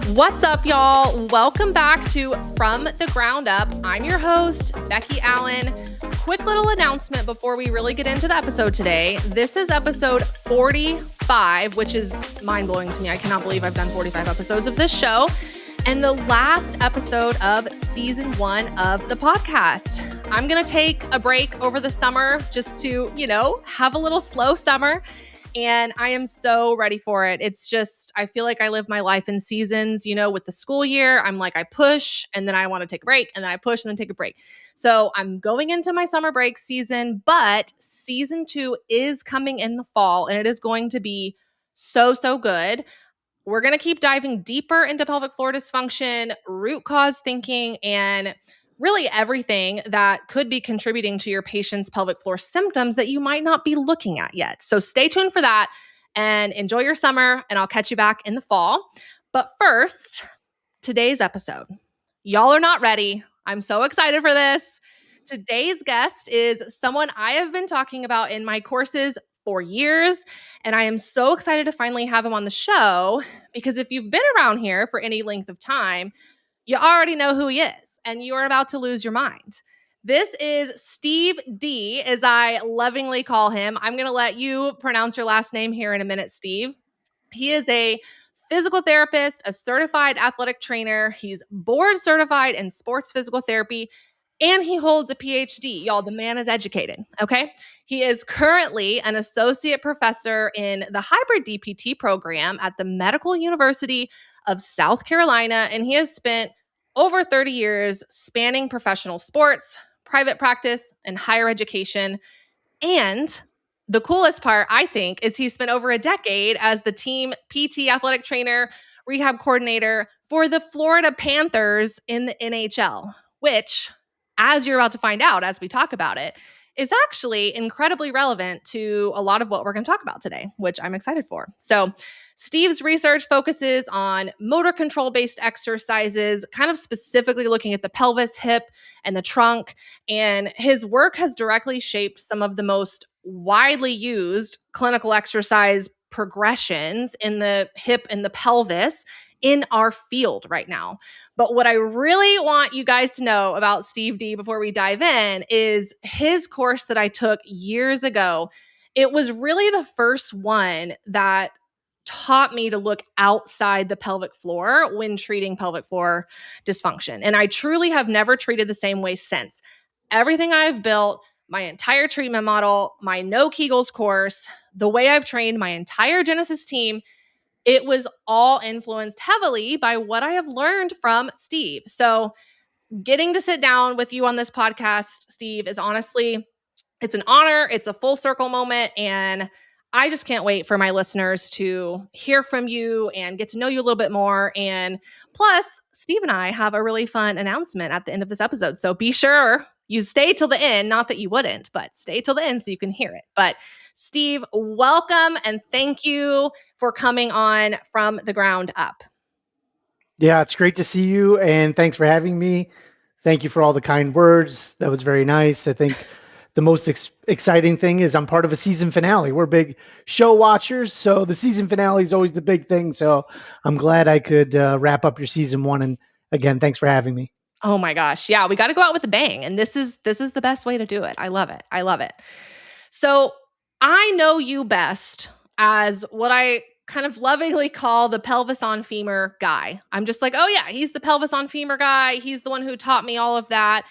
What's up, y'all? Welcome back to From the Ground Up. I'm your host, Becky Allen. Quick little announcement before we really get into the episode today. This is episode 45, which is mind-blowing to me. I cannot believe I've done 45 episodes of this show. And the last episode of season 1 of the podcast. I'm going to take a break over the summer just to, have a little slow summer. And I am so ready for it. It's just, I feel like I live my life in seasons, with the school year. I'm like, I push and then I want to take a break and then I push and then take a break. So I'm going into my summer break season, but season 2 is coming in the fall and it is going to be so good. We're going to keep diving deeper into pelvic floor dysfunction, root cause thinking, and really everything that could be contributing to your patient's pelvic floor symptoms that you might not be looking at yet. So stay tuned for that and enjoy your summer, and I'll catch you back in the fall. But first, today's episode. Y'all are not ready. I'm so excited for this. Today's guest is someone I have been talking about in my courses for years, and I am so excited to finally have him on the show because if you've been around here for any length of time, you already know who he is, and you are about to lose your mind. This is Steve D, as I lovingly call him. I'm going to let you pronounce your last name here in a minute, Steve. He is a physical therapist, a certified athletic trainer. He's board certified in sports physical therapy, and he holds a PhD. Y'all, the man is educated, okay? He is currently an associate professor in the hybrid DPT program at the Medical University of South Carolina, and he has spent over 30 years spanning professional sports, private practice, and higher education. And the coolest part, I think, is he spent over a decade as the team PT athletic trainer, rehab coordinator for the Florida Panthers in the NHL, which, as you're about to find out as we talk about it, is actually incredibly relevant to a lot of what we're going to talk about today, which I'm excited for. So Steve's research focuses on motor control-based exercises, kind of specifically looking at the pelvis, hip, and the trunk. And his work has directly shaped some of the most widely used clinical exercise progressions in the hip and the pelvis in our field right now. But what I really want you guys to know about Steve D before we dive in is his course that I took years ago. It was really the first one that taught me to look outside the pelvic floor when treating pelvic floor dysfunction. And I truly have never treated the same way since. Everything I've built, my entire treatment model, my no Kegels course, the way I've trained my entire Genesis team, it was all influenced heavily by what I have learned from Steve. So getting to sit down with you on this podcast, Steve, is honestly, it's an honor. It's a full circle moment. And I just can't wait for my listeners to hear from you and get to know you a little bit more. And plus, Steve and I have a really fun announcement at the end of this episode. So be sure you stay till the end. Not that you wouldn't, but stay till the end so you can hear it. But Steve, welcome and thank you for coming on From the Ground Up. Yeah, it's great to see you, and thanks for having me. Thank you for all the kind words. That was very nice. I think the most exciting thing is I'm part of a season finale. We're big show watchers, so the season finale is always the big thing. So I'm glad I could wrap up your season 1. And again, thanks for having me. Oh my gosh. Yeah, we got to go out with a bang. And this is the best way to do it. I love it. I love it. So I know you best as what I kind of lovingly call the pelvis-on-femur guy. I'm just like, oh yeah, he's the pelvis-on-femur guy. He's the one who taught me all of that.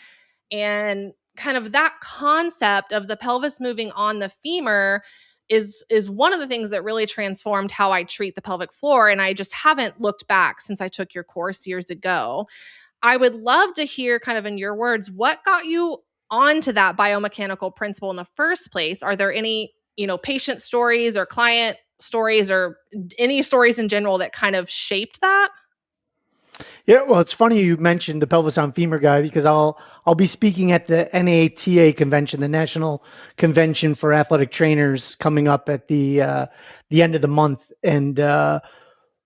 And kind of that concept of the pelvis moving on the femur is one of the things that really transformed how I treat the pelvic floor. And I just haven't looked back since I took your course years ago. I would love to hear kind of in your words, what got you onto that biomechanical principle in the first place? Are there any, patient stories or client stories or any stories in general that kind of shaped that? Yeah, well, it's funny you mentioned the pelvis-on-femur guy because I'll be speaking at the NATA convention, the National Convention for Athletic Trainers, coming up at the end of the month. And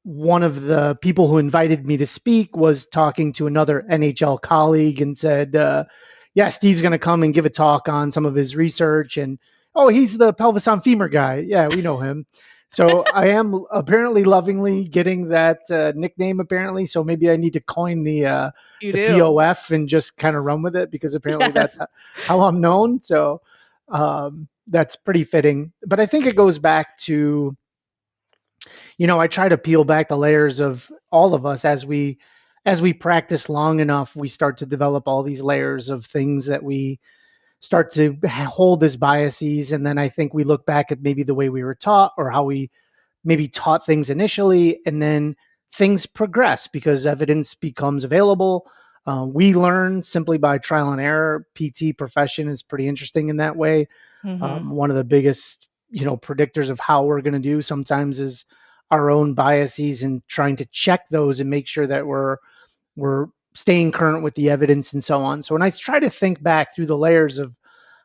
one of the people who invited me to speak was talking to another NHL colleague and said, yeah, Steve's going to come and give a talk on some of his research. And, oh, he's the pelvis-on-femur guy. Yeah, we know him. So I am apparently lovingly getting that nickname apparently. So maybe I need to coin You the do. POF and just kind of run with it because apparently that's Yes. how I'm known. So that's pretty fitting. But I think it goes back to, I try to peel back the layers of all of us as we practice long enough, we start to develop all these layers of things that we start to hold as biases. And then I think we look back at maybe the way we were taught or how we maybe taught things initially, and then things progress because evidence becomes available. We learn simply by trial and error. PT profession is pretty interesting in that way. Hmm. One of the biggest, predictors of how we're going to do sometimes is our own biases and trying to check those and make sure that we're staying current with the evidence and so on. So when I try to think back through the layers of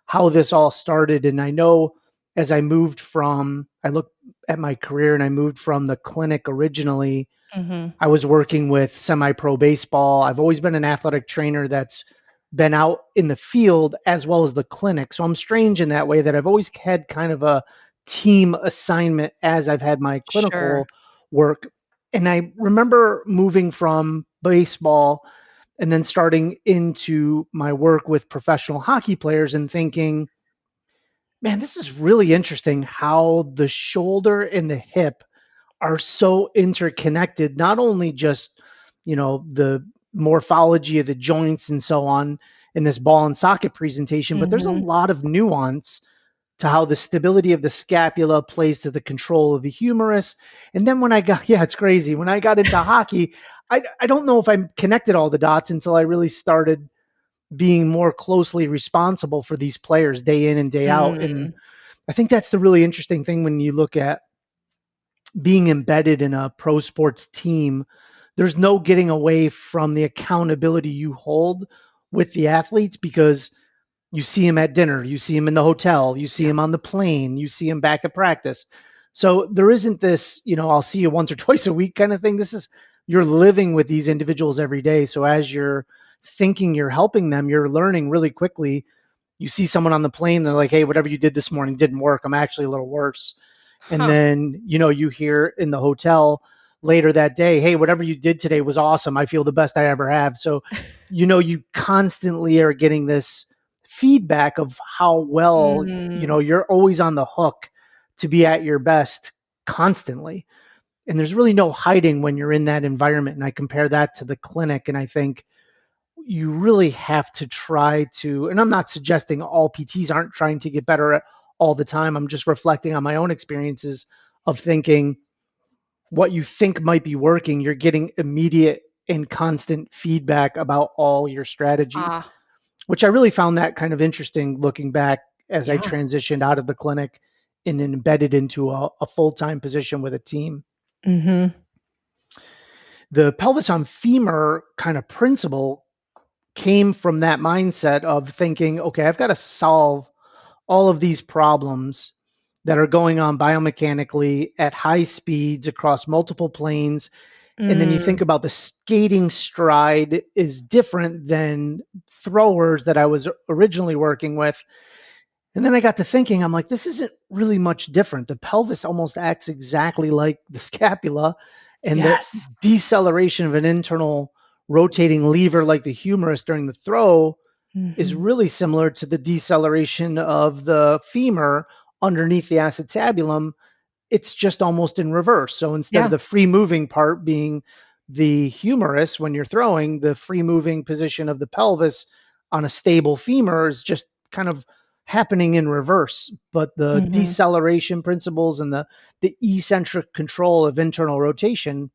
how this all started, and I know as I look at my career and I moved from the clinic originally, Hmm. I was working with semi-pro baseball. I've always been an athletic trainer that's been out in the field as well as the clinic. So I'm strange in that way that I've always had kind of a team assignment as I've had my Sure. clinical work. And I remember moving from baseball and then starting into my work with professional hockey players and thinking, man, this is really interesting how the shoulder and the hip are so interconnected, not only just, the morphology of the joints and so on in this ball and socket presentation, but there's a Hmm. lot of nuance to how the stability of the scapula plays to the control of the humerus. And then when I got, yeah, it's crazy. When I got into hockey, I don't know if I connected all the dots until I really started being more closely responsible for these players day in and day out. And Mm. I think that's the really interesting thing when you look at being embedded in a pro sports team. There's no getting away from the accountability you hold with the athletes because you see them at dinner, you see them in the hotel, you see Yeah. them on the plane, you see them back at practice. So there isn't this, I'll see you once or twice a week kind of thing. This is, you're living with these individuals every day. So as you're thinking you're helping them, you're learning really quickly. You see someone on the plane, they're like, hey, whatever you did this morning didn't work. I'm actually a little worse. And Huh. then, you hear in the hotel later that day, hey, whatever you did today was awesome. I feel the best I ever have. So, you constantly are getting this feedback of how well, Mm. you're always on the hook to be at your best constantly. And there's really no hiding when you're in that environment. And I compare that to the clinic. And I think you really have to try to, and I'm not suggesting all PTs aren't trying to get better at all the time. I'm just reflecting on my own experiences of thinking what you think might be working, you're getting immediate and constant feedback about all your strategies, Ah, which I really found that kind of interesting looking back as I yeah. transitioned out of the clinic and embedded into a full-time position with a team. Hmm. The pelvis on femur kind of principle came from that mindset of thinking, okay, I've got to solve all of these problems that are going on biomechanically at high speeds across multiple planes. And then you Mm. think about the skating stride is different than throwers that I was originally working with. And then I got to thinking, I'm like, this isn't really much different. The pelvis almost acts exactly like the scapula, and the Yes. deceleration of an internal rotating lever like the humerus during the throw is Hmm. really similar to the deceleration of the femur underneath the acetabulum. It's just almost in reverse. So instead of Yeah. the free moving part being the humerus when you're throwing, the free moving position of the pelvis on a stable femur is just kind of happening in reverse. But the Hmm. deceleration principles and the eccentric control of internal rotation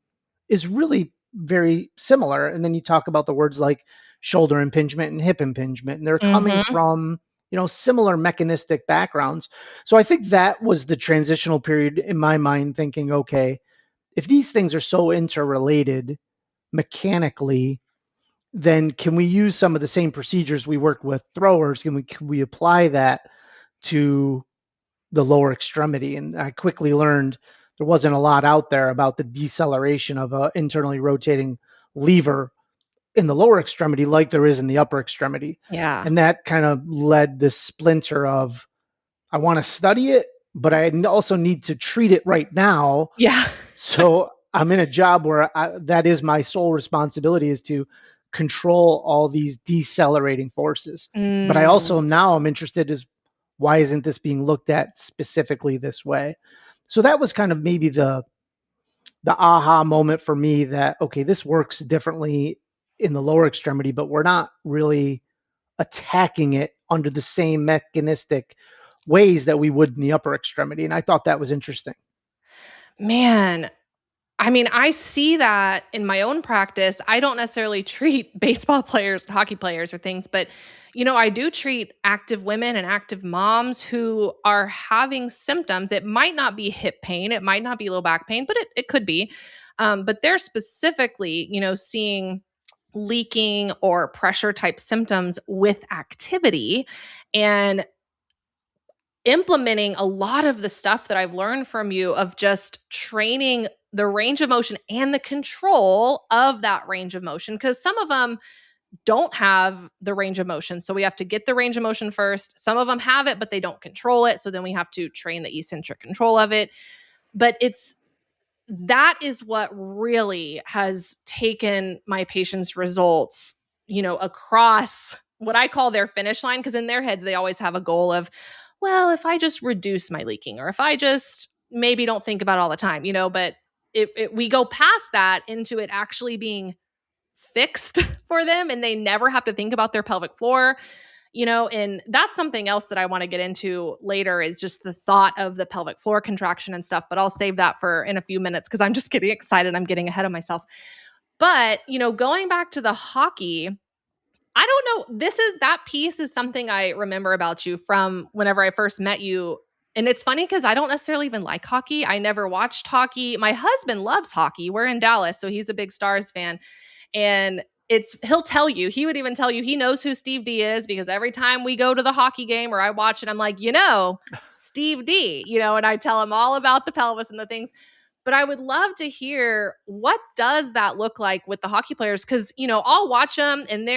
is really very similar. And then you talk about the words like shoulder impingement and hip impingement, and they're coming Hmm. from, similar mechanistic backgrounds. So I think that was the transitional period in my mind, thinking, okay, if these things are so interrelated mechanically, then can we use some of the same procedures we work with throwers? Can we apply that to the lower extremity? And I quickly learned there wasn't a lot out there about the deceleration of a internally rotating lever in the lower extremity like there is in the upper extremity. Yeah. And that kind of led this splinter of I want to study it, but I also need to treat it right now. Yeah. So I'm in a job where that is my sole responsibility, is to control all these decelerating forces. But I also Mm. now I'm interested is, why isn't this being looked at specifically this way? So that was kind of maybe the aha moment for me, that, okay, this works differently in the lower extremity, but we're not really attacking it under the same mechanistic ways that we would in the upper extremity. And I thought that was interesting. Man, I mean, I see that in my own practice. I don't necessarily treat baseball players and hockey players or things, but I do treat active women and active moms who are having symptoms. It might not be hip pain, it might not be low back pain, but it could be. But they're specifically, seeing leaking or pressure type symptoms with activity. And implementing a lot of the stuff that I've learned from you of just training the range of motion and the control of that range of motion, because some of them don't have the range of motion. So we have to get the range of motion first. Some of them have it, but they don't control it. So then we have to train the eccentric control of it. But that is what really has taken my patients' results, across what I call their finish line. Because in their heads, they always have a goal of, well, if I just reduce my leaking, or if I just maybe don't think about it all the time, but we go past that into it actually being fixed for them, and they never have to think about their pelvic floor. And that's something else that I want to get into later, is just the thought of the pelvic floor contraction and stuff, but I'll save that for in a few minutes because I'm just getting excited. I'm getting ahead of myself. But, going back to the hockey, I don't know. That piece is something I remember about you from whenever I first met you. And it's funny because I don't necessarily even like hockey. I never watched hockey. My husband loves hockey. We're in Dallas, so he's a big Stars fan. And he'll tell you, he would even tell you he knows who Steve D is, because every time we go to the hockey game or I watch it, I'm like, Steve D, and I tell him all about the pelvis and the things. But I would love to hear, what does that look like with the hockey players? Because, I'll watch them and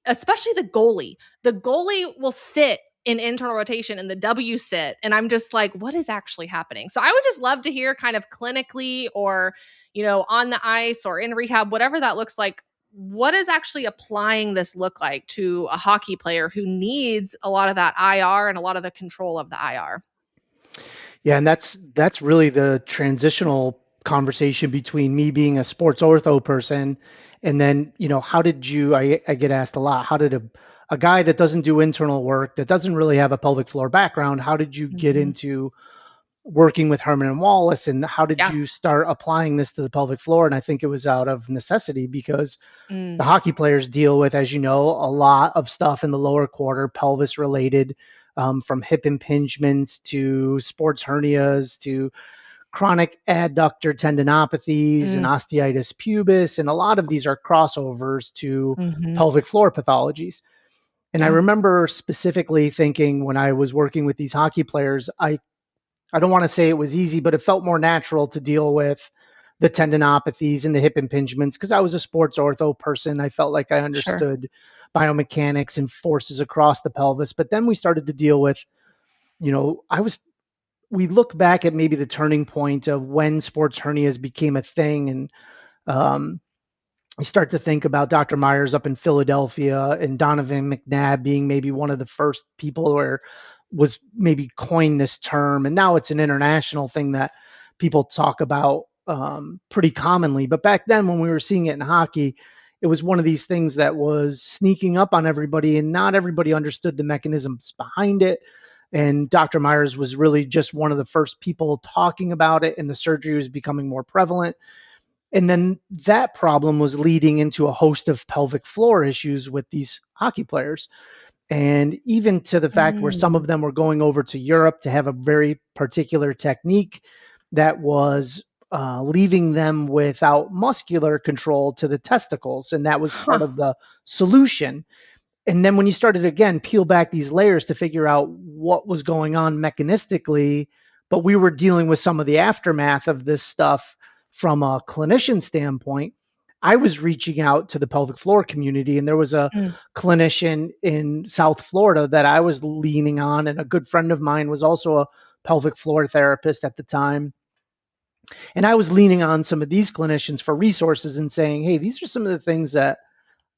especially the goalie. The goalie will sit in internal rotation and the W sit. And I'm just like, what is actually happening? So I would just love to hear, kind of clinically, or, on the ice or in rehab, whatever that looks like. What is actually applying this look like to a hockey player who needs a lot of that IR and a lot of the control of the IR? Yeah, and that's really the transitional conversation between me being a sports ortho person, and then, how did you, I get asked a lot, how did a guy that doesn't do internal work, that doesn't really have a pelvic floor background, how did you get Mhm. into working with Herman and Wallace, and how did Yeah. you start applying this to the pelvic floor? And I think it was out of necessity, because the Mm. hockey players deal with, as you know, a lot of stuff in the lower quarter, pelvis related, from hip impingements to sports hernias to chronic adductor tendinopathies and Mm. osteitis pubis. And a lot of these are crossovers to Mhm. pelvic floor pathologies. And I Yeah. remember specifically thinking, when I was working with these hockey players, I don't want to say it was easy, but it felt more natural to deal with the tendinopathies and the hip impingements, because I was a sports ortho person. I felt like I Sure. understood biomechanics and forces across the pelvis. But then we started to deal with, we look back at maybe the turning point of when sports hernias became a thing. And um, you start to think about Dr. Myers up in Philadelphia and Donovan McNabb being maybe one of the first people where was maybe coined this term. And now it's an international thing that people talk about pretty commonly. But back then, when we were seeing it in hockey, it was one of these things that was sneaking up on everybody, and not everybody understood the mechanisms behind it. And Dr. Myers was really just one of the first people talking about it, and the surgery was becoming more prevalent. And then that problem was leading into a host of pelvic floor issues with these hockey players. And even to the fact where some Mm. of them were going over to Europe to have a very particular technique that was leaving them without muscular control to the testicles. And that was part Huh. of the solution. And then when you started to, again, peel back these layers to figure out what was going on mechanistically, but we were dealing with some of the aftermath of this stuff from a clinician standpoint, I was reaching out to the pelvic floor community. And there was a Mm. clinician in South Florida that I was leaning on, and a good friend of mine was also a pelvic floor therapist at the time. And I was leaning on some of these clinicians for resources and saying, hey, these are some of the things that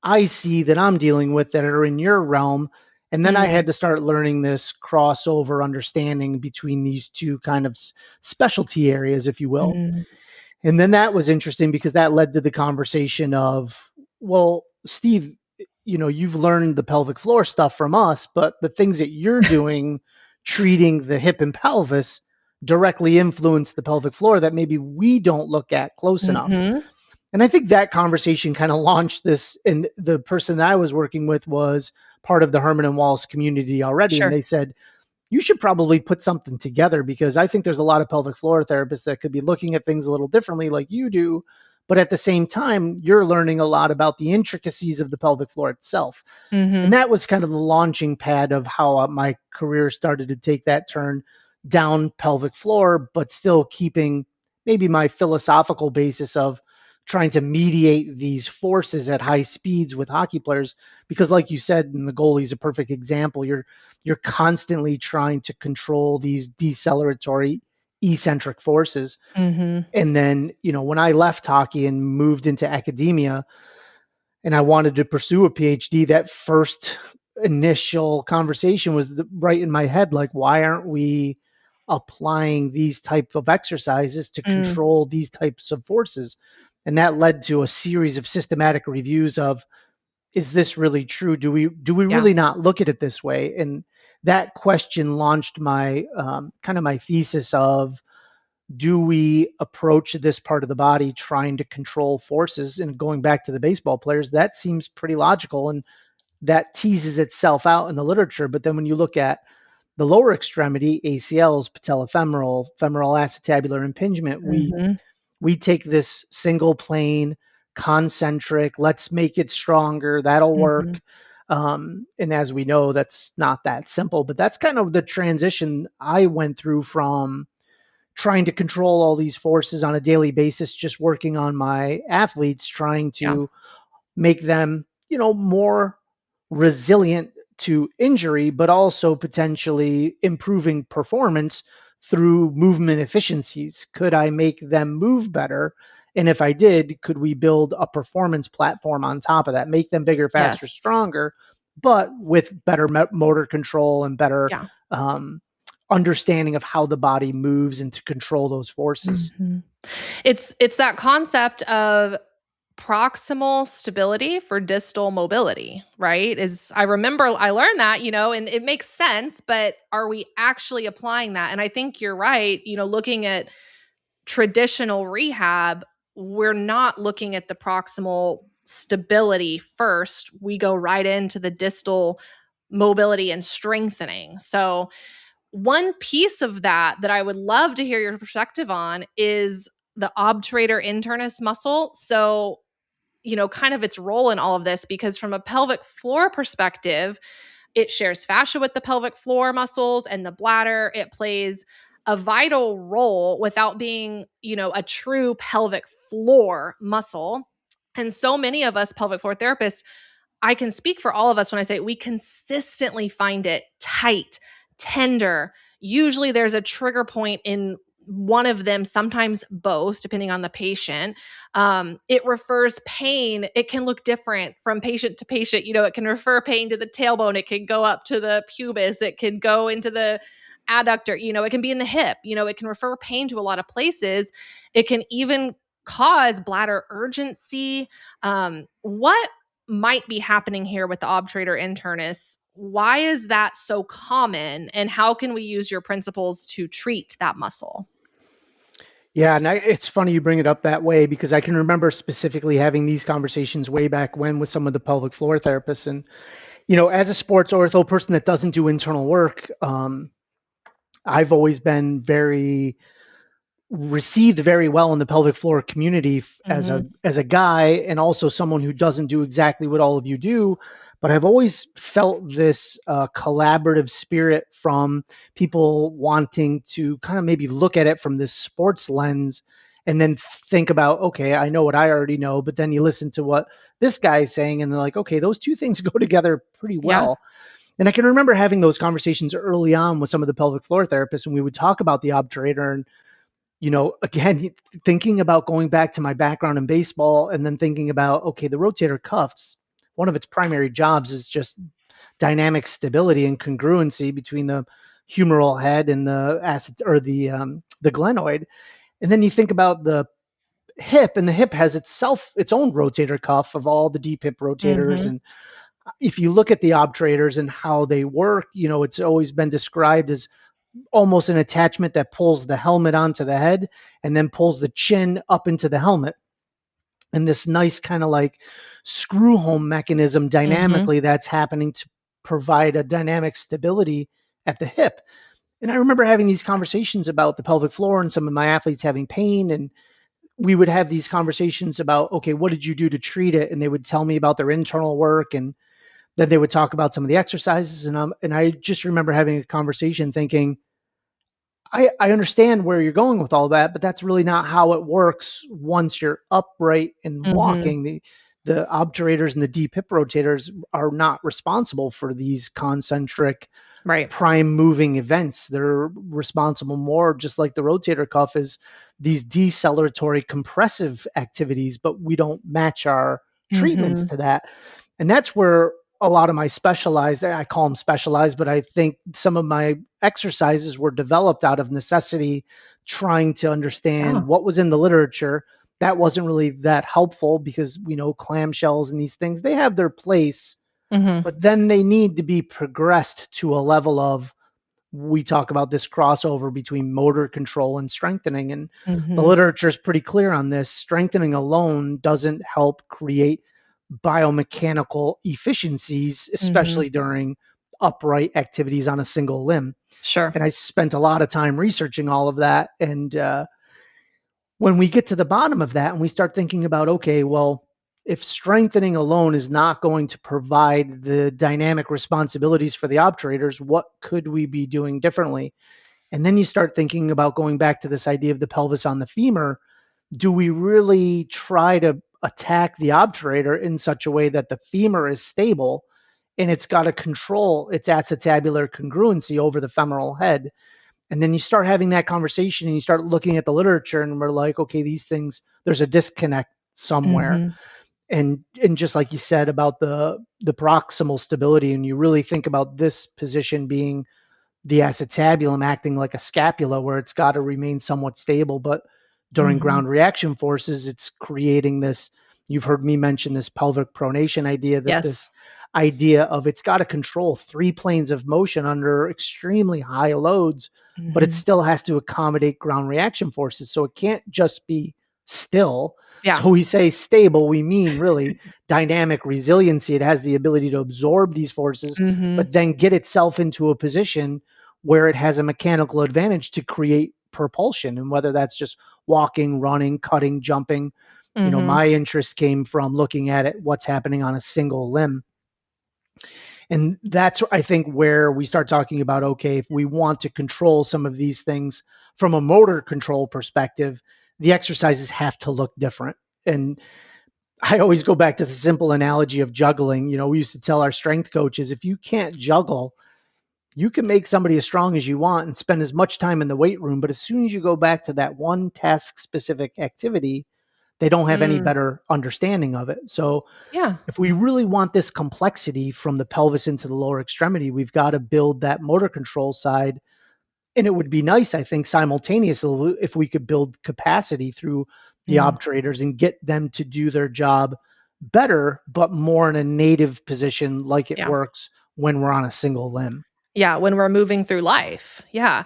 I see that I'm dealing with that are in your realm. And then I had to start learning this crossover understanding between these two kind of specialty areas, if you will. And then that was interesting because that led to the conversation of, well, Steve, you've learned the pelvic floor stuff from us, but the things that you're doing treating the hip and pelvis directly influence the pelvic floor that maybe we don't look at close enough. And I think that conversation kind of launched this. And the person that I was working with was part of the Herman and Wallace community already. Sure. And they said, you should probably put something together because I think there's a lot of pelvic floor therapists that could be looking at things a little differently like you do. But at the same time, you're learning a lot about the intricacies of the pelvic floor itself. And that was kind of the launching pad of how my career started to take that turn down pelvic floor, but still keeping maybe my philosophical basis of trying to mediate these forces at high speeds with hockey players. Because like you said, and the goalie's a perfect example, you're constantly trying to control these deceleratory eccentric forces. And then, when I left hockey and moved into academia and I wanted to pursue a PhD, that first initial conversation was right in my head, like, why aren't we applying these type of exercises to control these types of forces? And that led to a series of systematic reviews of, is this really true? Do we really not look at it this way? And that question launched my kind of my thesis of, do we approach this part of the body trying to control forces? And going back to the baseball players, that seems pretty logical, and that teases itself out in the literature. But then when you look at the lower extremity, ACLs, patellofemoral, femoral acetabular impingement, we take this single plane, concentric, let's make it stronger, that'll work. And as we know, that's not that simple, but that's kind of the transition I went through from trying to control all these forces on a daily basis, just working on my athletes, trying to make them, more resilient to injury, but also potentially improving performance through movement efficiencies. Could I make them move better? And if I did, could we build a performance platform on top of that, make them bigger, faster, stronger, but with better motor control and better understanding of how the body moves and to control those forces? It's that concept of proximal stability for distal mobility, right? I remember I learned that, and it makes sense, but are we actually applying that? And I think you're right, looking at traditional rehab, we're not looking at the proximal stability first. We go right into the distal mobility and strengthening. So one piece of that I would love to hear your perspective on is the obturator internus muscle. So, kind of its role in all of this, because from a pelvic floor perspective, it shares fascia with the pelvic floor muscles and the bladder. It plays a vital role without being, a true pelvic floor muscle. And so many of us pelvic floor therapists, I can speak for all of us when I say we consistently find it tight, tender. Usually there's a trigger point in one of them, sometimes both, depending on the patient. It refers pain. It can look different from patient to patient. It can refer pain to the tailbone. It can go up to the pubis. It can go into the adductor. It can be in the hip. It can refer pain to a lot of places. It can even cause bladder urgency. What might be happening here with the obturator internus? Why is that so common? And how can we use your principles to treat that muscle? Yeah, and it's funny you bring it up that way because I can remember specifically having these conversations way back when with some of the pelvic floor therapists. And, as a sports ortho person that doesn't do internal work, I've always been received very well in the pelvic floor community as a guy, and also someone who doesn't do exactly what all of you do. But I've always felt this collaborative spirit from people wanting to kind of maybe look at it from this sports lens and then think about, okay, I know what I already know, but then you listen to what this guy is saying and they're like, okay, those two things go together pretty well. And I can remember having those conversations early on with some of the pelvic floor therapists, and we would talk about the obturator. And, again, thinking about going back to my background in baseball and then thinking about, okay, the rotator cuffs, one of its primary jobs is just dynamic stability and congruency between the humeral head and the acid or the glenoid. And then you think about the hip, and the hip has its own rotator cuff of all the deep hip rotators. Mm-hmm. And if you look at the obturators and how they work, it's always been described as almost an attachment that pulls the helmet onto the head and then pulls the chin up into the helmet. And this nice kind of like screw home mechanism dynamically that's happening to provide a dynamic stability at the hip. And I remember having these conversations about the pelvic floor and some of my athletes having pain, and we would have these conversations about, okay, what did you do to treat it? And they would tell me about their internal work, and then they would talk about some of the exercises. And I just remember having a conversation thinking, I understand where you're going with all that, but that's really not how it works once you're upright and Mm-hmm. walking. The obturators and the deep hip rotators are not responsible for these concentric Right. prime moving events. They're responsible more, just like the rotator cuff, is these deceleratory compressive activities, but we don't match our treatments Mm-hmm. to that. And that's where a lot of my specialized, I call them specialized, but I think some of my exercises were developed out of necessity, trying to understand Yeah. what was in the literature. That wasn't really that helpful because we know clamshells and these things, they have their place, Mm-hmm. but then they need to be progressed to a level of, we talk about this crossover between motor control and strengthening. And the Mm-hmm. literature is pretty clear on this. Strengthening alone doesn't help create biomechanical efficiencies, Mm-hmm. especially during upright activities on a single limb. Sure. And I spent a lot of time researching all of that. And when we get to the bottom of that and we start thinking about, okay, well, if strengthening alone is not going to provide the dynamic responsibilities for the obturators, what could we be doing differently? And then you start thinking about going back to this idea of the pelvis on the femur. Do we really try to attack the obturator in such a way that the femur is stable and it's got to control its acetabular congruency over the femoral head? And then you start having that conversation and you start looking at the literature, and we're like, okay, these things, there's a disconnect somewhere. Mm-hmm. And just like you said about the proximal stability, and you really think about this position being the acetabulum acting like a scapula, where it's got to remain somewhat stable, but during Mm-hmm. ground reaction forces, it's creating this. You've heard me mention this pelvic pronation idea, that this Yes. idea of it's got to control three planes of motion under extremely high loads, but it Mm-hmm. still has to accommodate ground reaction forces. So it can't just be still. Yeah. So we say stable, we mean really dynamic resiliency. It has the ability to absorb these forces, Mm-hmm. but then get itself into a position where it has a mechanical advantage to create propulsion. And whether that's just walking, running, cutting, jumping, Mm-hmm. my interest came from looking at it, what's happening on a single limb. And that's, I think, where we start talking about, okay, if we want to control some of these things from a motor control perspective, the exercises have to look different. And I always go back to the simple analogy of juggling. We used to tell our strength coaches, if you can't juggle, you can make somebody as strong as you want and spend as much time in the weight room. But as soon as you go back to that one task specific activity, they don't have any Mm. better understanding of it. So Yeah. if we really want this complexity from the pelvis into the lower extremity, we've got to build that motor control side. And it would be nice, I think, simultaneously, if we could build capacity through the Mm. obturators and get them to do their job better, but more in a native position like it Yeah. works when we're on a single limb. Yeah. When we're moving through life. Yeah.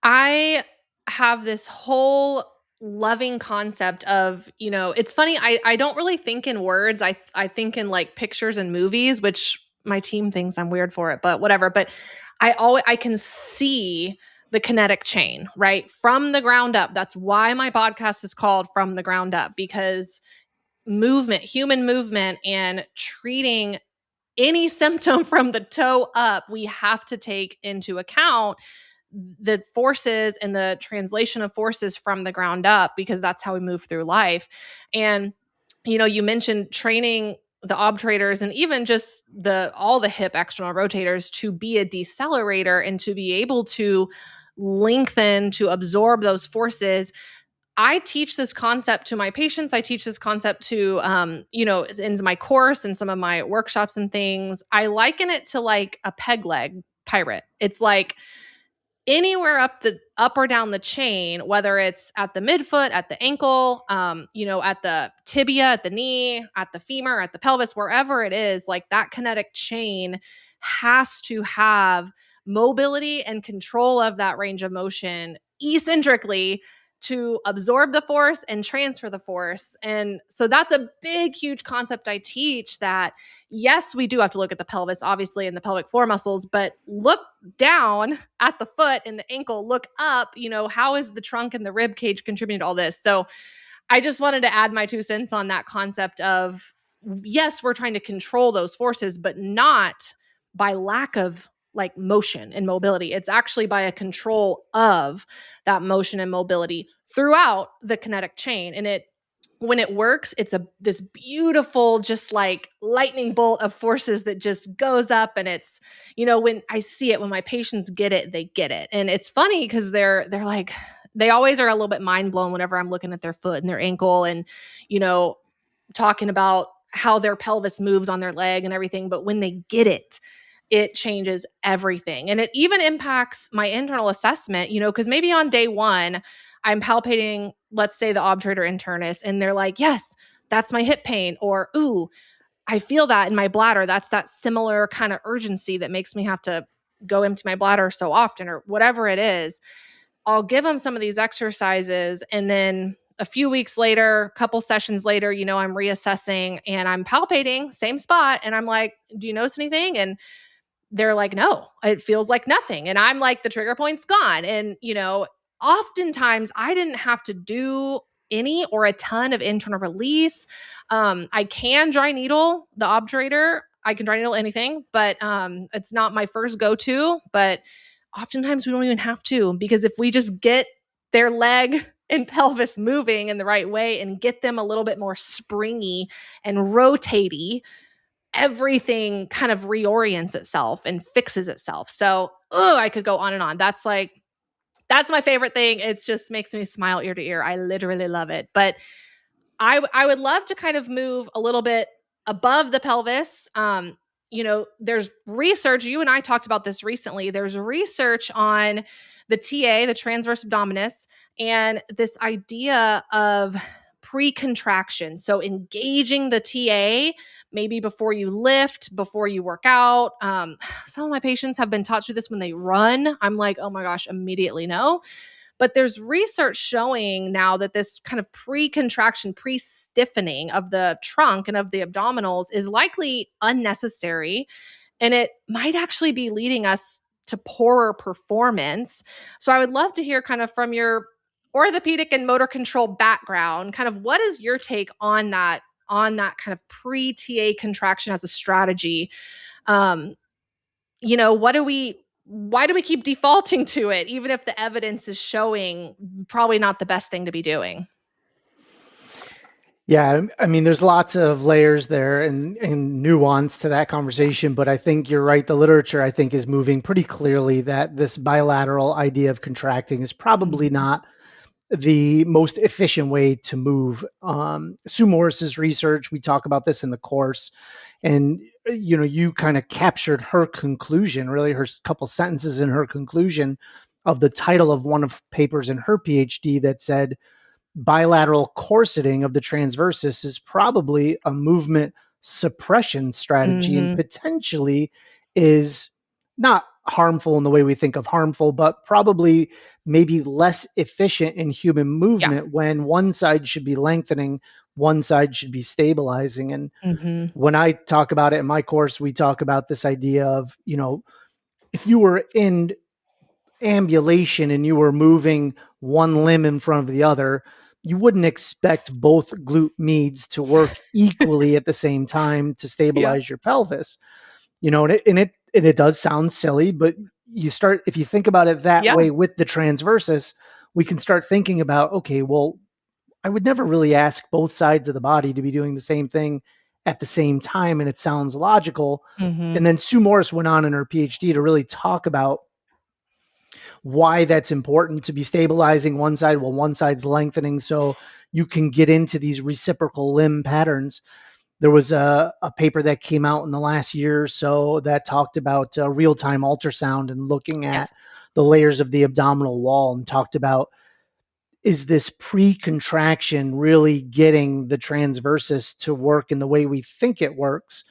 I have this whole loving concept of, it's funny, I don't really think in words. I think in like pictures and movies, which my team thinks I'm weird for it, but whatever. But I can see the kinetic chain, right? From the ground up. That's why my podcast is called From the Ground Up, because movement, human movement, and treating any symptom from the toe up, we have to take into account the forces and the translation of forces from the ground up, because that's how we move through life. And you mentioned training the obturators and even just all the hip external rotators to be a decelerator and to be able to lengthen to absorb those forces. I teach this concept to my patients. I teach this concept to, in my course and some of my workshops and things. I liken it to like a peg leg pirate. It's like anywhere up or down the chain, whether it's at the midfoot, at the ankle, at the tibia, at the knee, at the femur, at the pelvis, wherever it is, like that kinetic chain has to have mobility and control of that range of motion eccentrically to absorb the force and transfer the force. And so that's a big, huge concept I teach, that yes, we do have to look at the pelvis, obviously, and the pelvic floor muscles, but look down at the foot and the ankle, look up, how is the trunk and the rib cage contributing to all this? So I just wanted to add my 2 cents on that concept of, yes, we're trying to control those forces, but not by lack of like motion and mobility. It's actually by a control of that motion and mobility throughout the kinetic chain. And when it works, it's this beautiful, just like lightning bolt of forces that just goes up. And it's, when I see it, when my patients get it, they get it. And it's funny because they're like, they always are a little bit mind blown whenever I'm looking at their foot and their ankle and, talking about how their pelvis moves on their leg and everything. But when they get it, it changes everything. And it even impacts my internal assessment, because maybe on day one, I'm palpating, let's say the obturator internus, and they're like, yes, that's my hip pain. Or, ooh, I feel that in my bladder. That's that similar kind of urgency that makes me have to go empty my bladder so often, or whatever it is. I'll give them some of these exercises, and then a few weeks later, a couple sessions later, I'm reassessing and I'm palpating, same spot. And I'm like, do you notice anything? And they're like, no, it feels like nothing. And I'm like, the trigger point's gone. And, oftentimes I didn't have to do any or a ton of internal release. I can dry needle the obturator. I can dry needle anything, but it's not my first go-to. But oftentimes we don't even have to, because if we just get their leg and pelvis moving in the right way and get them a little bit more springy and rotatey, everything kind of reorients itself and fixes itself. So, I could go on and on. That's my favorite thing. It just makes me smile ear to ear. I literally love it. But I would love to kind of move a little bit above the pelvis. There's research. You and I talked about this recently. There's research on the TA, the transverse abdominis, and this idea of pre-contraction. So engaging the TA maybe before you lift, before you work out. Some of my patients have been taught to do this when they run. I'm like, oh my gosh, immediately no. But there's research showing now that this kind of pre-contraction, pre-stiffening of the trunk and of the abdominals is likely unnecessary. And it might actually be leading us to poorer performance. So I would love to hear kind of from your orthopedic and motor control background, kind of what is your take on that kind of pre-TA contraction as a strategy? Why do we keep defaulting to it, even if the evidence is showing probably not the best thing to be doing? Yeah, I mean, there's lots of layers there and nuance to that conversation, but I think you're right. The literature, I think, is moving pretty clearly that this bilateral idea of contracting is probably not the most efficient way to move. Sue Morris's research, we talk about this in the course, and you kind of captured her conclusion, really her couple sentences in her conclusion of the title of one of papers in her PhD that said bilateral corseting of the transversus is probably a movement suppression strategy and potentially is not harmful in the way we think of harmful, but probably maybe less efficient in human movement when one side should be lengthening, one side should be stabilizing. And when I talk about it in my course, we talk about this idea of, if you were in ambulation and you were moving one limb in front of the other, you wouldn't expect both glute medials to work equally at the same time to stabilize your pelvis. And it does sound silly, but if you think about it that way with the transversus, we can start thinking about, okay, well, I would never really ask both sides of the body to be doing the same thing at the same time, and it sounds logical. Mm-hmm. And then Sue Morris went on in her PhD to really talk about why that's important to be stabilizing one side while one side's lengthening so you can get into these reciprocal limb patterns. There was a paper that came out in the last year or so that talked about real-time ultrasound and looking at Yes. the layers of the abdominal wall, and talked about, is this pre-contraction really getting the transversus to work in the way we think it works?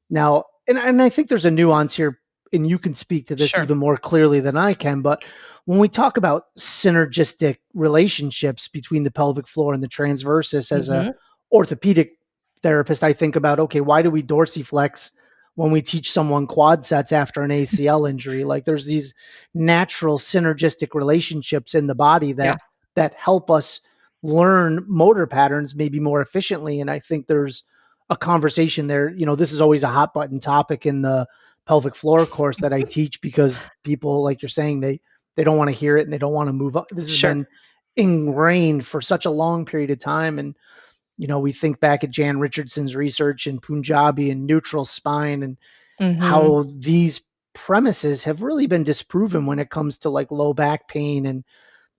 Now, and I think there's a nuance here, and you can speak to this Sure. even more clearly than I can, but when we talk about synergistic relationships between the pelvic floor and the transversus, as a Mm-hmm. orthopedic therapist, I think about, okay, why do we dorsiflex when we teach someone quad sets after an ACL injury? Like, there's these natural synergistic relationships in the body Yeah. that help us learn motor patterns maybe more efficiently. And I think there's a conversation there. This is always a hot button topic in the pelvic floor course that I teach, because people, like you're saying, they don't want to hear it and they don't want to move up. This has Sure. been ingrained for such a long period of time. And we think back at Jan Richardson's research in Punjabi and neutral spine, and Mm-hmm. how these premises have really been disproven when it comes to like low back pain and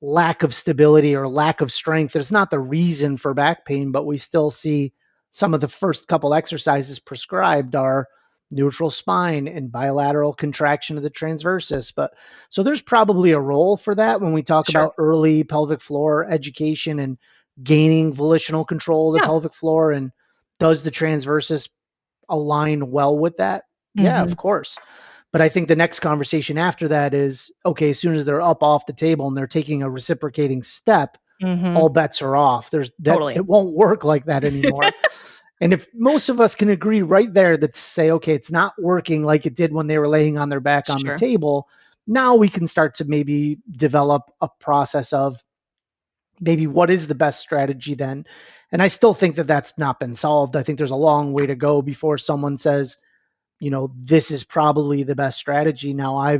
lack of stability or lack of strength. There's not the reason for back pain, but we still see some of the first couple exercises prescribed are neutral spine and bilateral contraction of the transversus. But so there's probably a role for that when we talk Sure. about early pelvic floor education and gaining volitional control of the Yeah. pelvic floor. And does the transversus align well with that? Yeah, Mm-hmm. of course. But I think the next conversation after that is, okay, as soon as they're up off the table and they're taking a reciprocating step, Mm-hmm. all bets are off. There's that Totally. it won't work like that anymore. And if most of us can agree right there that say, okay, it's not working like it did when they were laying on their back on the Sure. table, now we can start to maybe develop a process of maybe what is the best strategy then. And I still think that that's not been solved. I think there's a long way to go before someone says, this is probably the best strategy. Now,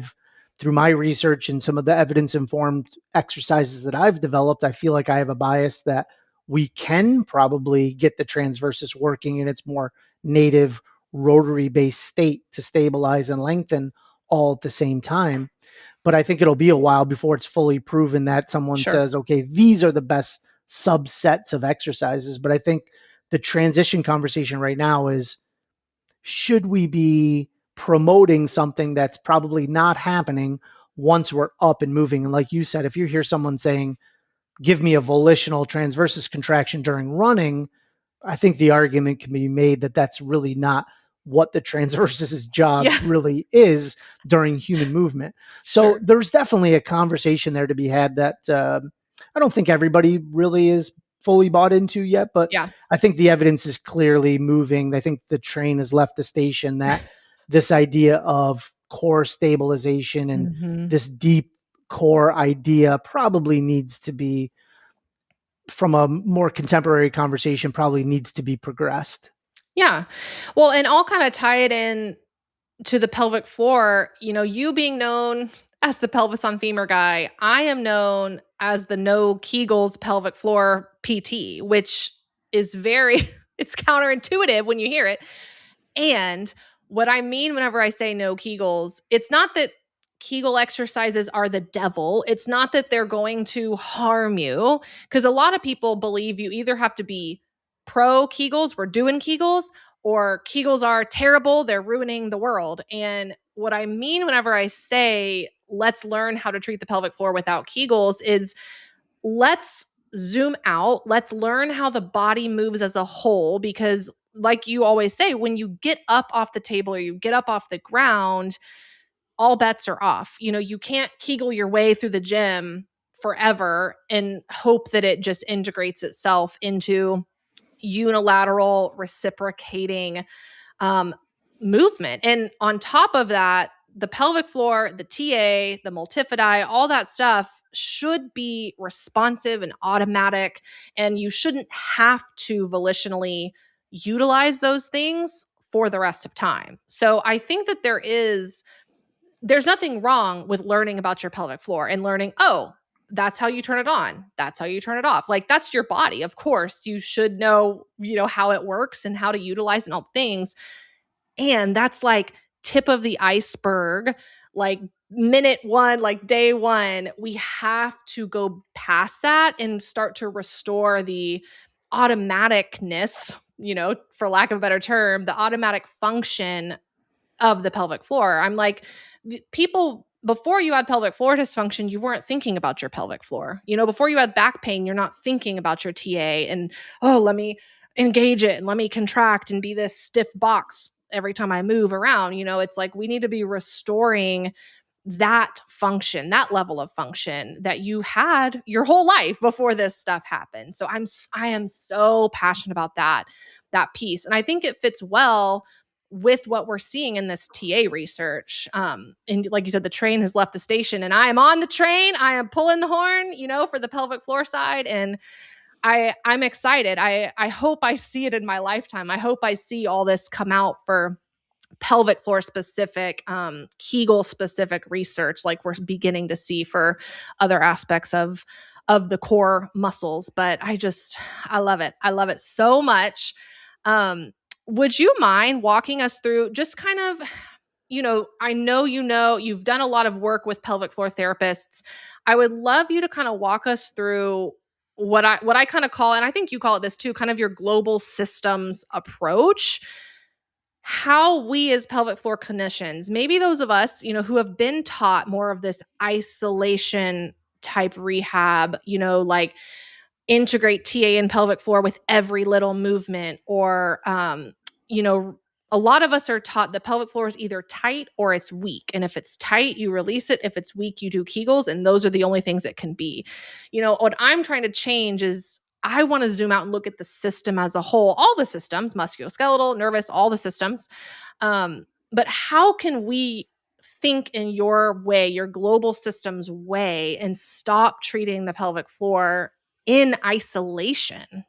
through my research and some of the evidence informed exercises that I've developed, I feel like I have a bias that we can probably get the transversus working in its more native rotary based state to stabilize and lengthen all at the same time. But I think it'll be a while before it's fully proven that someone Sure. says, okay, these are the best subsets of exercises. But I think the transition conversation right now is, should we be promoting something that's probably not happening once we're up and moving? And like you said, if you hear someone saying, give me a volitional transversus contraction during running, I think the argument can be made that that's really not what the transversus's job Yeah. really is during human movement. So Sure. there's definitely a conversation there to be had that I don't think everybody really is fully bought into yet, but Yeah. I think the evidence is clearly moving. I think the train has left the station that this idea of core stabilization and Mm-hmm. this deep core idea probably needs to be, from a more contemporary conversation, probably needs to be progressed. Yeah. Well, and I'll kind of tie it in to the pelvic floor. You being known as the pelvis on femur guy, I am known as the no Kegels pelvic floor PT, which is very, it's counterintuitive when you hear it. And what I mean whenever I say no Kegels, it's not that Kegel exercises are the devil. It's not that they're going to harm you, because a lot of people believe you either have to be pro Kegels, we're doing Kegels, or Kegels are terrible, they're ruining the world. And what I mean whenever I say let's learn how to treat the pelvic floor without Kegels is, let's zoom out. Let's learn how the body moves as a whole, because like you always say, when you get up off the table or you get up off the ground, all bets are off. You can't Kegel your way through the gym forever and hope that it just integrates itself into unilateral reciprocating um, movement. And on top of that, the pelvic floor, the TA, the multifidi, all that stuff should be responsive and automatic. And you shouldn't have to volitionally utilize those things for the rest of time. So I think that there's nothing wrong with learning about your pelvic floor and learning, oh, that's how you turn it on. That's how you turn it off. Like, that's your body. Of course, you should know, how it works and how to utilize and all things. And that's like tip of the iceberg, like minute one, like day one. We have to go past that and start to restore the automaticness, for lack of a better term, the automatic function of the pelvic floor. I'm like, people, before you had pelvic floor dysfunction, you weren't thinking about your pelvic floor. Before you had back pain, you're not thinking about your TA and, oh, let me engage it and let me contract and be this stiff box every time I move around. It's like we need to be restoring that function, that level of function that you had your whole life before this stuff happened. So I am so passionate about that piece. And I think it fits well with what we're seeing in this TA research. And like you said, the train has left the station and I am on the train. I am pulling the horn, for the pelvic floor side. And I'm excited. I hope I see it in my lifetime. I hope I see all this come out for pelvic floor specific, Kegel specific research, like we're beginning to see for other aspects of the core muscles. But I love it. I love it so much. Would you mind walking us through just kind of, I know you've done a lot of work with pelvic floor therapists. I would love you to kind of walk us through what I kind of call, and I think you call it this too, kind of your global systems approach. How we as pelvic floor clinicians, maybe those of us, who have been taught more of this isolation type rehab, like integrate TA and pelvic floor with every little movement, or a lot of us are taught the pelvic floor is either tight or it's weak. And if it's tight, you release it. If it's weak, you do Kegels. And those are the only things it can be. What I'm trying to change is I want to zoom out and look at the system as a whole, all the systems, musculoskeletal, nervous, all the systems. But how can we think in your way, your global systems way, and stop treating the pelvic floor in isolation?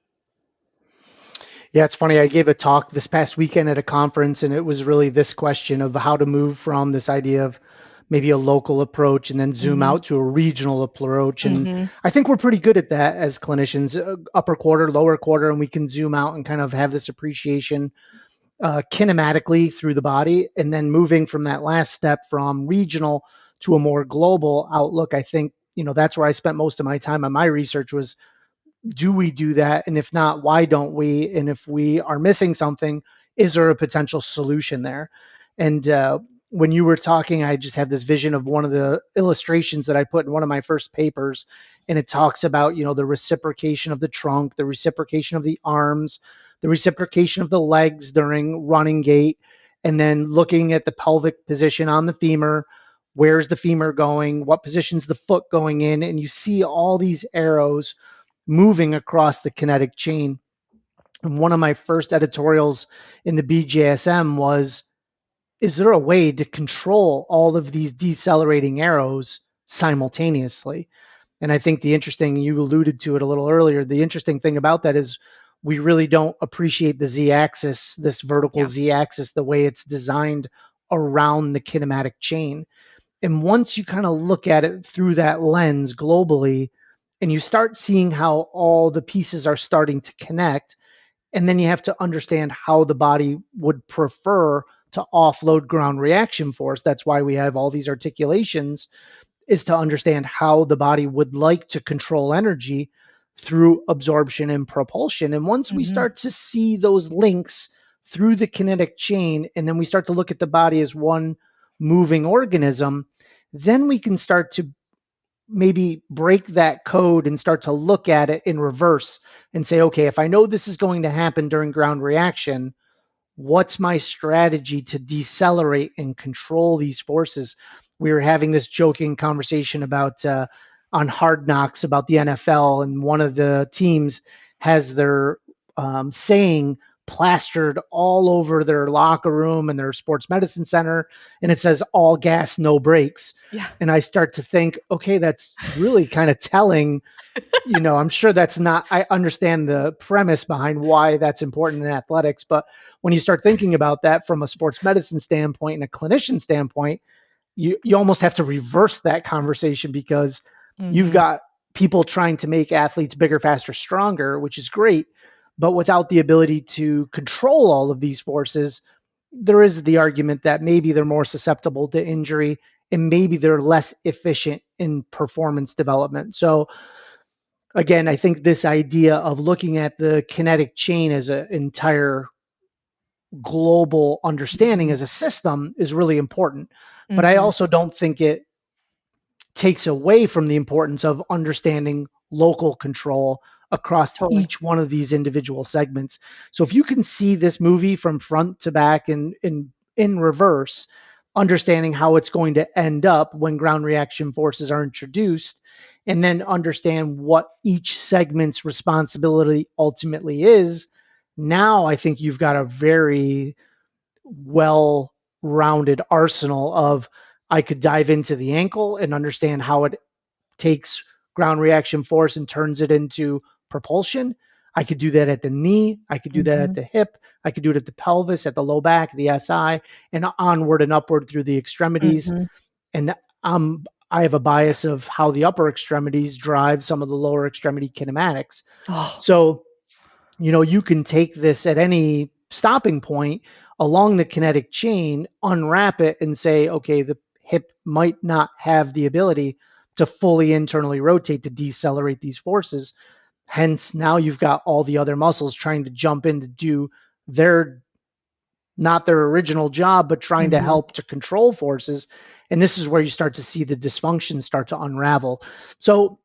Yeah, it's funny. I gave a talk this past weekend at a conference, and it was really this question of how to move from this idea of maybe a local approach and then zoom out to a regional approach. And I think we're pretty good at that as clinicians, upper quarter, lower quarter, and we can zoom out and kind of have this appreciation kinematically through the body. And then moving from that last step from regional to a more global outlook, I think, that's where I spent most of my time on my research was, do we do that? And if not, why don't we? And if we are missing something, is there a potential solution there? And when you were talking, I just had this vision of one of the illustrations that I put in one of my first papers. And it talks about, the reciprocation of the trunk, the reciprocation of the arms, the reciprocation of the legs during running gait, and then looking at the pelvic position on the femur. Where's the femur going? What position's the foot going in? And you see all these arrows moving across the kinetic chain. And one of my first editorials in the BJSM was, is there a way to control all of these decelerating arrows simultaneously? And I think you alluded to it a little earlier, the interesting thing about that is we really don't appreciate the Z-axis, this vertical Z-axis, the way it's designed around the kinematic chain. And once you kind of look at it through that lens globally, and you start seeing how all the pieces are starting to connect, and then you have to understand how the body would prefer to offload ground reaction force. That's why we have all these articulations, is to understand how the body would like to control energy through absorption and propulsion. And once we start to see those links through the kinetic chain, and then we start to look at the body as one moving organism, then we can start to maybe break that code and start to look at it in reverse and say, okay, if I know this is going to happen during ground reaction, what's my strategy to decelerate and control these forces? We were having this joking conversation about on Hard Knocks about the NFL, and one of the teams has their saying plastered all over their locker room and their sports medicine center, and it says all gas, no brakes. Yeah. And I start to think, okay, that's really kind of telling. I'm sure that's not, I understand the premise behind why that's important in athletics, but when you start thinking about that from a sports medicine standpoint and a clinician standpoint, you almost have to reverse that conversation, because you've got people trying to make athletes bigger, faster, stronger, which is great, but without the ability to control all of these forces, there is the argument that maybe they're more susceptible to injury and maybe they're less efficient in performance development. So again, I think this idea of looking at the kinetic chain as an entire global understanding as a system is really important. But I also don't think it takes away from the importance of understanding local control across Totally. each one of these individual segments. So if you can see this movie from front to back and in reverse, understanding how it's going to end up when ground reaction forces are introduced, and then understand what each segment's responsibility ultimately is, now I think you've got a very well rounded arsenal of I could dive into the ankle and understand how it takes ground reaction force and turns it into propulsion. I could do that at the knee. I could do that at the hip. I could do it at the pelvis, at the low back, the SI, and onward and upward through the extremities. And I have a bias of how the upper extremities drive some of the lower extremity kinematics. So, you can take this at any stopping point along the kinetic chain, unwrap it, and say, okay, the hip might not have the ability to fully internally rotate to decelerate these forces. Hence, now you've got all the other muscles trying to jump in to do not their original job, but trying to help to control forces. And this is where you start to see the dysfunction start to unravel. So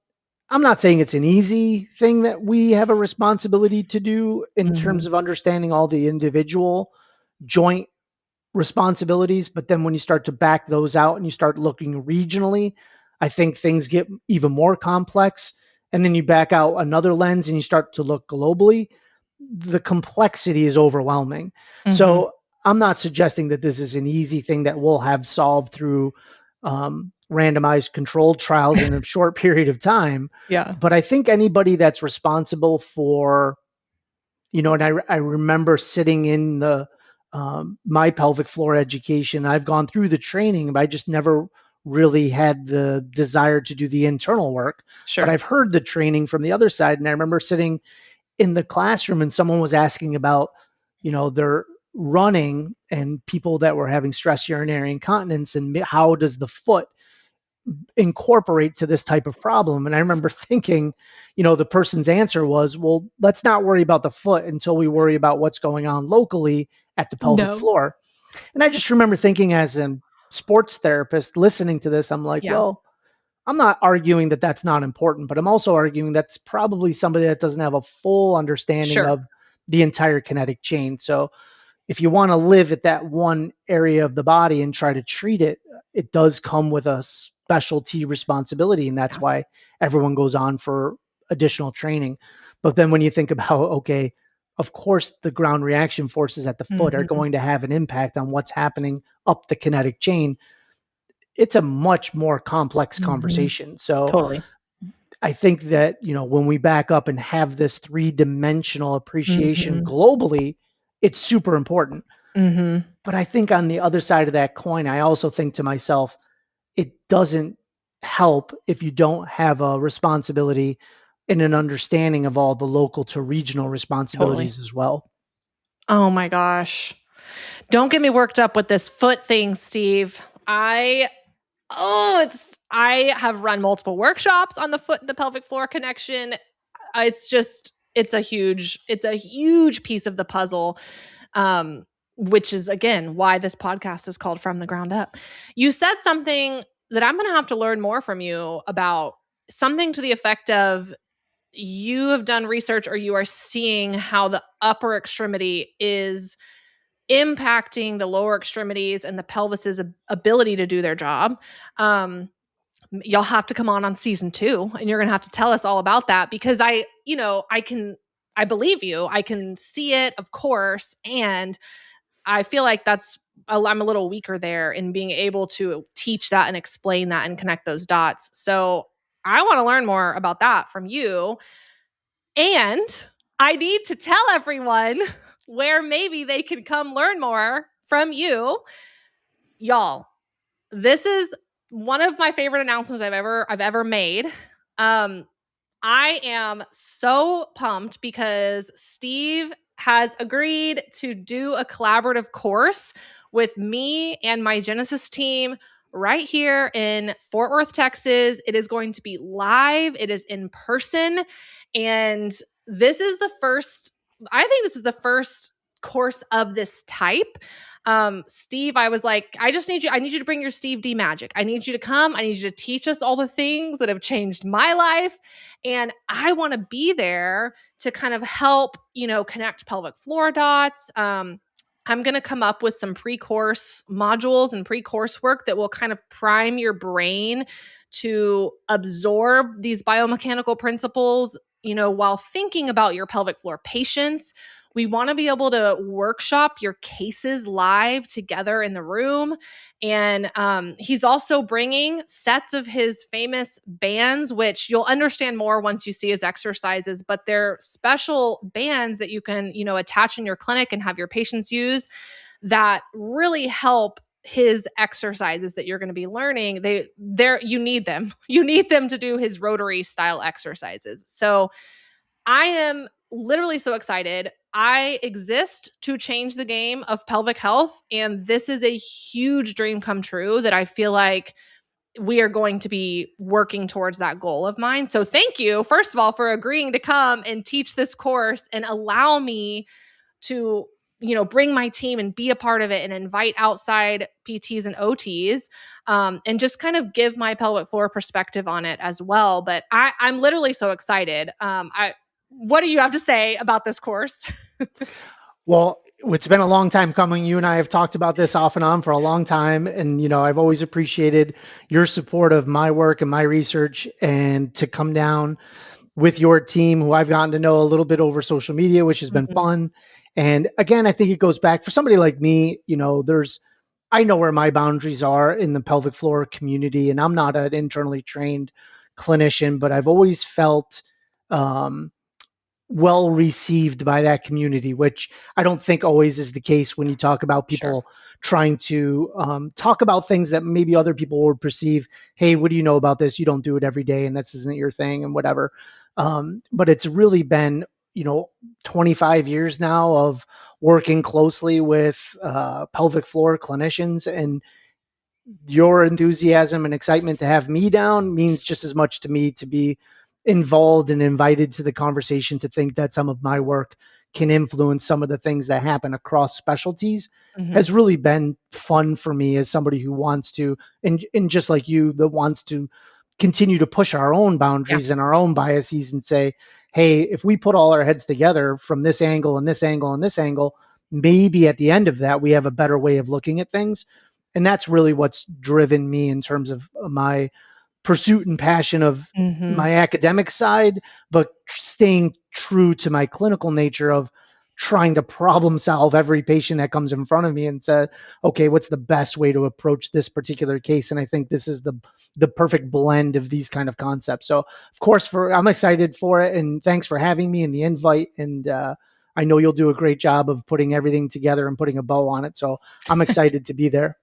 I'm not saying it's an easy thing that we have a responsibility to do in terms of understanding all the individual joint responsibilities. But then when you start to back those out and you start looking regionally, I think things get even more complex. And then you back out another lens and you start to look globally, the complexity is overwhelming. So I'm not suggesting that this is an easy thing that we'll have solved through randomized controlled trials in a short period of time. Yeah. But I think anybody that's responsible for, and I remember sitting in the my pelvic floor education. I've gone through the training, but I just never really had the desire to do the internal work. Sure. But I've heard the training from the other side, and I remember sitting in the classroom and someone was asking about, their running and people that were having stress urinary incontinence and how does the foot incorporate to this type of problem. And I remember thinking, the person's answer was, well, let's not worry about the foot until we worry about what's going on locally at the pelvic floor. And I just remember thinking as a sports therapist listening to this, I'm like, well, I'm not arguing that that's not important, but I'm also arguing that's probably somebody that doesn't have a full understanding of the entire kinetic chain. So if you want to live at that one area of the body and try to treat it, it does come with a specialty responsibility. And that's why everyone goes on for additional training. But then when you think about, okay, of course, the ground reaction forces at the foot are going to have an impact on what's happening up the kinetic chain. It's a much more complex conversation. So Totally. I think that, when we back up and have this three-dimensional appreciation globally, it's super important. But I think on the other side of that coin, I also think to myself, it doesn't help if you don't have a responsibility and an understanding of all the local to regional responsibilities as well. Oh my gosh. Don't get me worked up with this foot thing, Steve. I have run multiple workshops on the foot and the pelvic floor connection. It's a huge piece of the puzzle. Which is again why this podcast is called From the Ground Up. You said something that I'm going to have to learn more from you about, something to the effect of you have done research or you are seeing how the upper extremity is impacting the lower extremities and the pelvis's ability to do their job. You'll have to come on season 2 and you're going to have to tell us all about that, because I believe you. I can see it, of course. And I feel like I'm a little weaker there in being able to teach that and explain that and connect those dots. So I want to learn more about that from you. And I need to tell everyone where maybe they can come learn more from you. Y'all, this is one of my favorite announcements I've ever made. I am so pumped because Steve has agreed to do a collaborative course with me and my Genesis team right here in Fort Worth, Texas. It is going to be live, it is in person. And this is the first, I think this is the first course of this type. Steve, I was like, I need you to bring your Steve D magic. I need you to come. I need you to teach us all the things that have changed my life. And I want to be there to kind of help, connect pelvic floor dots. I'm going to come up with some pre-course modules and pre-course work that will kind of prime your brain to absorb these biomechanical principles, while thinking about your pelvic floor patients. We want to be able to workshop your cases live together in the room. And he's also bringing sets of his famous bands, which you'll understand more once you see his exercises, but they're special bands that you can, attach in your clinic and have your patients use that really help his exercises that you're going to be learning. You need them. You need them to do his rotary style exercises. So I am literally so excited. I exist to change the game of pelvic health. And this is a huge dream come true that I feel like we are going to be working towards that goal of mine. So thank you, first of all, for agreeing to come and teach this course and allow me to, bring my team and be a part of it and invite outside PTs and OTs, and just kind of give my pelvic floor perspective on it as well. But I'm literally so excited. What do you have to say about this course? Well, it's been a long time coming. You and I have talked about this off and on for a long time. And, I've always appreciated your support of my work and my research, and to come down with your team, who I've gotten to know a little bit over social media, which has been fun. And again, I think it goes back for somebody like me, I know where my boundaries are in the pelvic floor community, and I'm not an internally trained clinician, but I've always felt, well received by that community, which I don't think always is the case when you talk about people Sure. trying to talk about things that maybe other people would perceive, hey, what do you know about this? You don't do it every day, and this isn't your thing, and whatever. But it's really been, 25 years now of working closely with pelvic floor clinicians, and your enthusiasm and excitement to have me down means just as much to me to be involved and invited to the conversation, to think that some of my work can influence some of the things that happen across specialties has really been fun for me as somebody who wants to, and just like you, that wants to continue to push our own Yeah. boundaries and our own biases and say, hey, if we put all our heads together from this angle and this angle and this angle, maybe at the end of that, we have a better way of looking at things. And that's really what's driven me in terms of my pursuit and passion of Mm-hmm. my academic side, but staying true to my clinical nature of trying to problem solve every patient that comes in front of me and say, okay, what's the best way to approach this particular case? And I think this is the perfect blend of these kind of concepts. So of course, I'm excited for it, and thanks for having me and the invite. And I know you'll do a great job of putting everything together and putting a bow on it. So I'm excited to be there.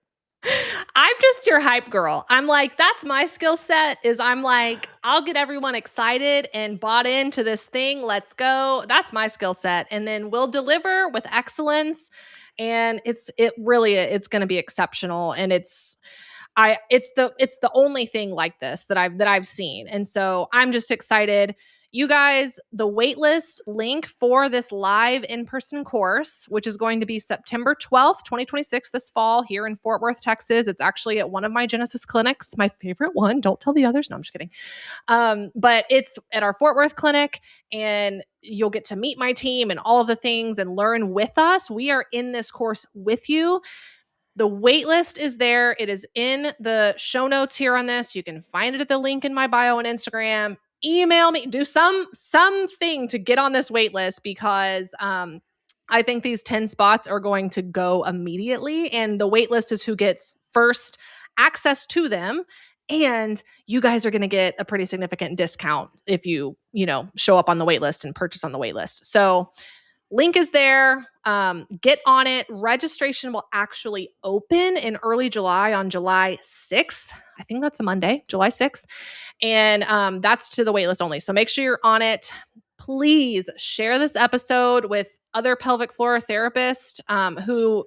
I'm just your hype girl. I'm like, that's my skill set, is I'm like, I'll get everyone excited and bought into this thing. Let's go. That's my skill set. And then we'll deliver with excellence. And it's going to be exceptional. And it's the only thing like this that I've seen. And so I'm just excited. You guys, the waitlist link for this live in-person course, which is going to be September 12th, 2026, this fall here in Fort Worth, Texas. It's actually at one of my Genesis clinics, my favorite one. Don't tell the others. No, I'm just kidding. But it's at our Fort Worth clinic, and you'll get to meet my team and all of the things and learn with us. We are in this course with you. The wait list is there. It is in the show notes here on this. You can find it at the link in my bio on Instagram. Email me, do something to get on this wait list, because I think these 10 spots are going to go immediately. And the wait list is who gets first access to them. And you guys are going to get a pretty significant discount if you show up on the wait list and purchase on the wait list. So link is there. Get on it. Registration will actually open in early July, on July 6th. I think that's a Monday, July 6th. And that's to the waitlist only. So make sure you're on it. Please share this episode with other pelvic floor therapists who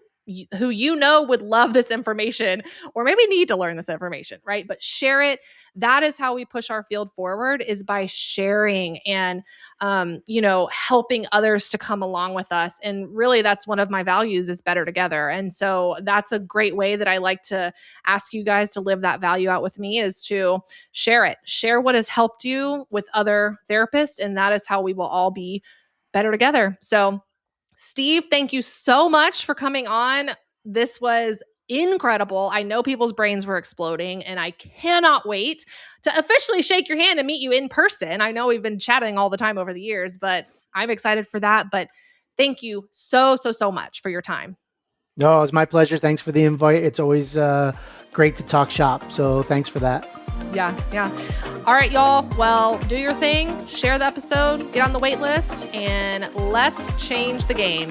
would love this information or maybe need to learn this information, right? But share it. That is how we push our field forward, is by sharing and, helping others to come along with us. And really, that's one of my values, is better together. And so that's a great way that I like to ask you guys to live that value out with me, is to share it. Share what has helped you with other therapists. And that is how we will all be better together. So Steve, thank you so much for coming on. This was incredible. I know people's brains were exploding, and I cannot wait to officially shake your hand and meet you in person. I know we've been chatting all the time over the years, but I'm excited for that. But thank you so much for your time. No, it's my pleasure. Thanks for the invite. It's always great to talk shop. So thanks for that. Yeah. All right, y'all. Well, do your thing. Share the episode. Get on the wait list. And let's change the game.